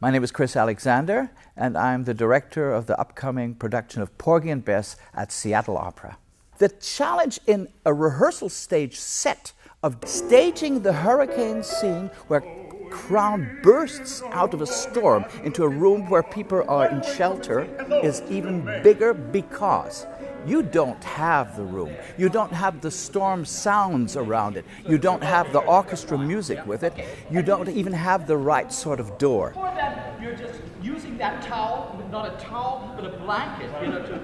My name is Chris Alexander, and I'm the director of the upcoming production of Porgy and Bess at Seattle Opera. The challenge in a rehearsal stage set of staging the hurricane scene where crowd bursts out of a storm into a room where people are in shelter is even bigger because you don't have the room. You don't have the storm sounds around it. You don't have the orchestra music with it. You don't even have the right sort of door. Before that, you're just using that towel, not a towel, but a blanket,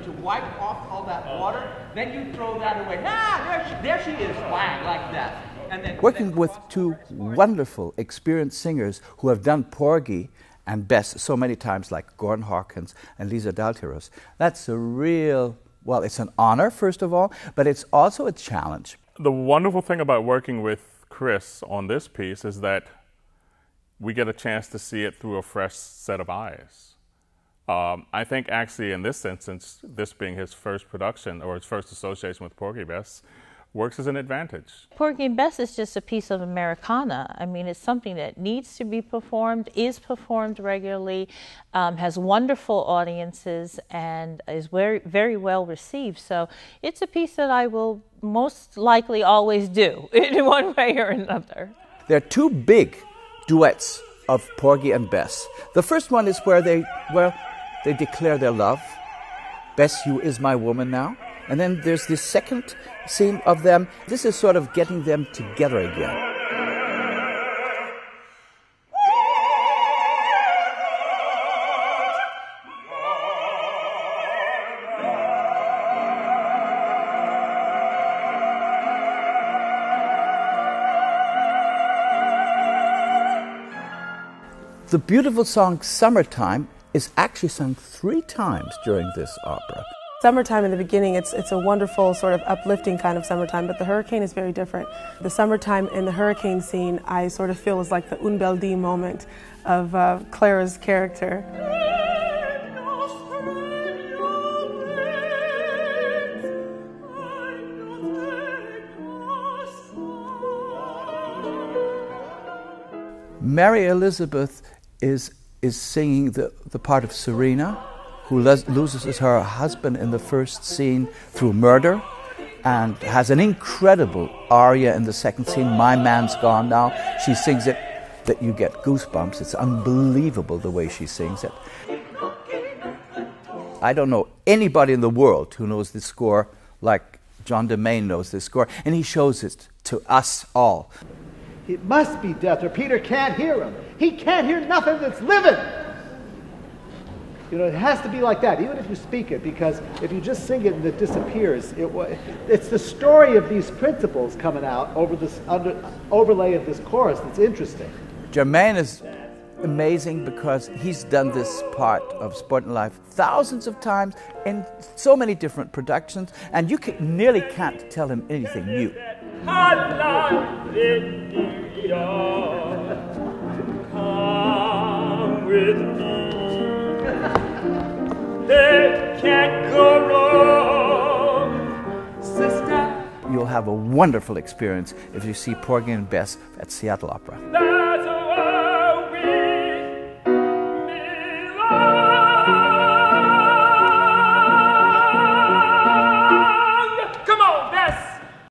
to wipe off all that water. Then you throw that away. There she is, whang, like that. And then, working with two wonderful, experienced singers who have done Porgy and Bess so many times, like Gordon Hawkins and Lisa Daltirus, that's a real... Well, it's an honor, first of all, but it's also a challenge. The wonderful thing about working with Chris on this piece is that we get a chance to see it through a fresh set of eyes. I think actually in this instance, this being his first production or his first association with Porgy and Bess, works as an advantage. Porgy and Bess is just a piece of Americana. I mean, it's something that needs to be performed, is performed regularly, has wonderful audiences, and is very, very well received. So it's a piece that I will most likely always do in one way or another. There are two big duets of Porgy and Bess. The first one is where they declare their love. Bess, you is my woman now. And then there's this second scene of them. This is sort of getting them together again. The beautiful song Summertime is actually sung 3 times during this opera. Summertime in the beginning, it's a wonderful sort of uplifting kind of summertime, but the hurricane is very different. The summertime in the hurricane scene, I sort of feel is like the un bel dì moment of Clara's character. Mary Elizabeth is singing the part of Serena, who loses her husband in the first scene through murder, and has an incredible aria in the second scene, My Man's Gone Now. She sings it that you get goosebumps. It's unbelievable the way she sings it. I don't know anybody in the world who knows this score like John Jermaine knows this score, and he shows it to us all. It must be death, or Peter can't hear him. He can't hear nothing that's living. It has to be like that, even if you speak it, because if you just sing it and it disappears, it's the story of these principles coming out over this overlay of this chorus that's interesting. Jermaine is amazing because he's done this part of Sportin life thousands of times in so many different productions, and you nearly can't tell him anything new. Come with me. They can't go wrong, sister. You'll have a wonderful experience if you see Porgy and Bess at Seattle Opera.